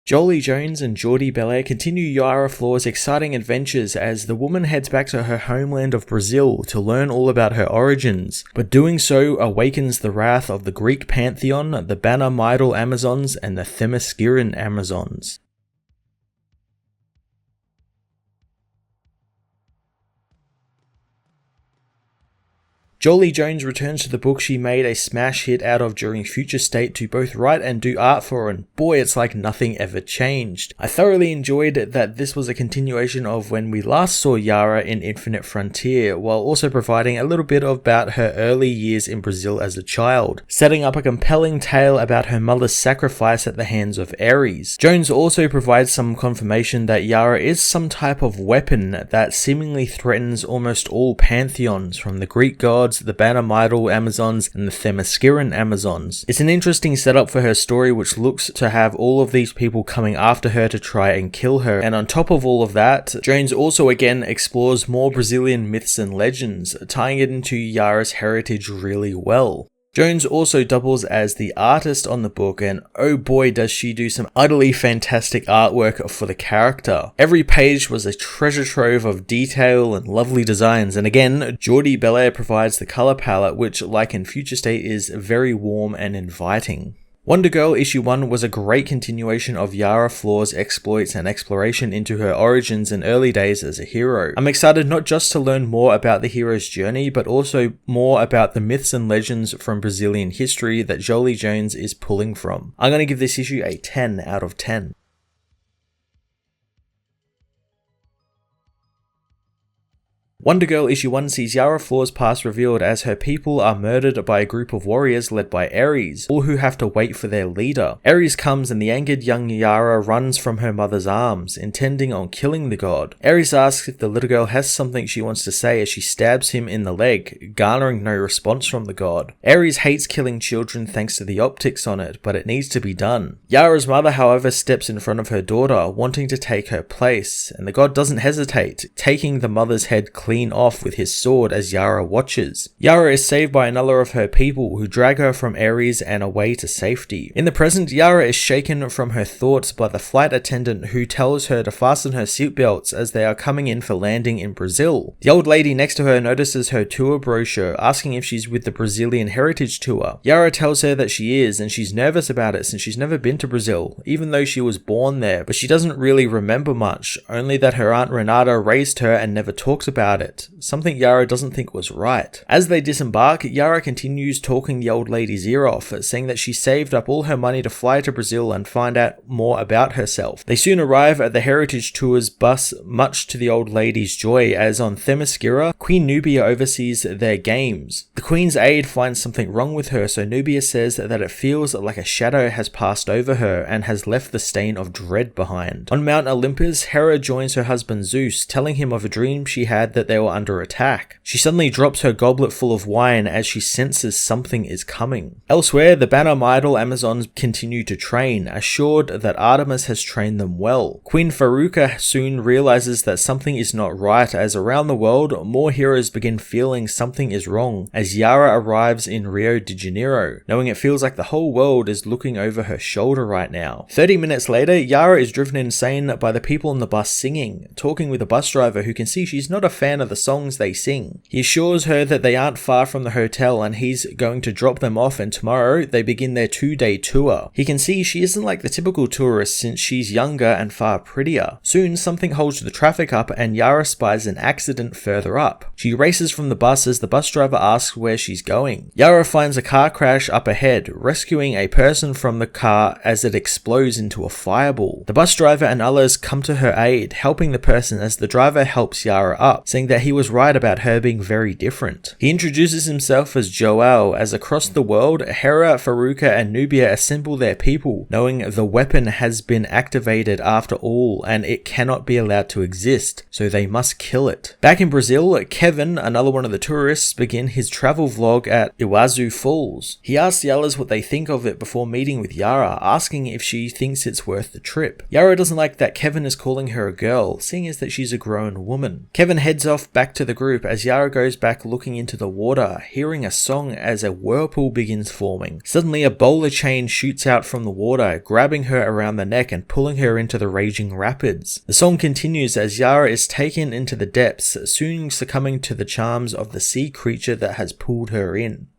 Jolie Jones and Geordie Belair continue Yara Flor's exciting adventures as the woman heads back to her homeland of Brazil to learn all about her origins, but doing so awakens the wrath of the Greek pantheon, the Banner Mydal Amazons, and the Themysciran Amazons. Jolie Jones returns to the book she made a smash hit out of during Future State to both write and do art for, and boy, it's like nothing ever changed. I thoroughly enjoyed that this was a continuation of when we last saw Yara in Infinite Frontier, while also providing a little bit about her early years in Brazil as a child, setting up a compelling tale about her mother's sacrifice at the hands of Ares. Jones also provides some confirmation that Yara is some type of weapon that seemingly threatens almost all pantheons, from the Greek gods, the Banner Mydal Amazons, and the Themysciran Amazons. It's an interesting setup for her story, which looks to have all of these people coming after her to try and kill her. And on top of all of that, Jones also again explores more Brazilian myths and legends, tying it into Yara's heritage really well. Jones also doubles as the artist on the book, and oh boy does she do some utterly fantastic artwork for the character. Every page was a treasure trove of detail and lovely designs, and again, Geordie Belair provides the colour palette, which, like in Future State, is very warm and inviting. Wonder Girl issue 1 was a great continuation of Yara Flor's exploits and exploration into her origins and early days as a hero. I'm excited not just to learn more about the hero's journey, but also more about the myths and legends from Brazilian history that Jolie Jones is pulling from. I'm going to give this issue a 10 out of 10. Wonder Girl issue 1 sees Yara Flor's past revealed as her people are murdered by a group of warriors led by Ares, all who have to wait for their leader. Ares comes and the angered young Yara runs from her mother's arms, intending on killing the god. Ares asks if the little girl has something she wants to say as she stabs him in the leg, garnering no response from the god. Ares hates killing children thanks to the optics on it, but it needs to be done. Yara's mother, however, steps in front of her daughter, wanting to take her place, and the god doesn't hesitate, taking the mother's head clean off with his sword as Yara watches. Yara is saved by another of her people who drag her from Ares and away to safety. In the present, Yara is shaken from her thoughts by the flight attendant who tells her to fasten her seatbelts as they are coming in for landing in Brazil. The old lady next to her notices her tour brochure, asking if she's with the Brazilian Heritage Tour. Yara tells her that she is, and she's nervous about it since she's never been to Brazil, even though she was born there, but she doesn't really remember much, only that her aunt Renata raised her and never talks about it. Something Yara doesn't think was right. As they disembark, Yara continues talking the old lady's ear off, saying that she saved up all her money to fly to Brazil and find out more about herself. They soon arrive at the Heritage Tour's bus, much to the old lady's joy, as on Themyscira, Queen Nubia oversees their games. The Queen's aide finds something wrong with her, so Nubia says that it feels like a shadow has passed over her and has left the stain of dread behind. On Mount Olympus, Hera joins her husband Zeus, telling him of a dream she had that they were under attack. She suddenly drops her goblet full of wine as she senses something is coming. Elsewhere, the Banner Mydal Amazons continue to train, assured that Artemis has trained them well. Queen Faruka soon realizes that something is not right, as around the world, more heroes begin feeling something is wrong as Yara arrives in Rio de Janeiro, knowing it feels like the whole world is looking over her shoulder right now. 30 minutes later, Yara is driven insane by the people on the bus singing, talking with a bus driver who can see she's not a fan of the songs they sing. He assures her that they aren't far from the hotel and he's going to drop them off, and tomorrow they begin their 2-day tour. He can see she isn't like the typical tourist since she's younger and far prettier. Soon something holds the traffic up and Yara spies an accident further up. She races from the bus as the bus driver asks where she's going. Yara finds a car crash up ahead, rescuing a person from the car as it explodes into a fireball. The bus driver and others come to her aid, helping the person as the driver helps Yara up, saying that he was right about her being very different. He introduces himself as Joel, as across the world, Hera, Faruka, and Nubia assemble their people, knowing the weapon has been activated after all, and it cannot be allowed to exist, so they must kill it. Back in Brazil, Kevin, another one of the tourists, begin his travel vlog at Iguazu Falls. He asks the others what they think of it before meeting with Yara, asking if she thinks it's worth the trip. Yara doesn't like that Kevin is calling her a girl, seeing as that she's a grown woman. Kevin heads off off back to the group as Yara goes back looking into the water, hearing a song as a whirlpool begins forming. Suddenly a bowler chain shoots out from the water, grabbing her around the neck and pulling her into the raging rapids. The song continues as Yara is taken into the depths, soon succumbing to the charms of the sea creature that has pulled her in.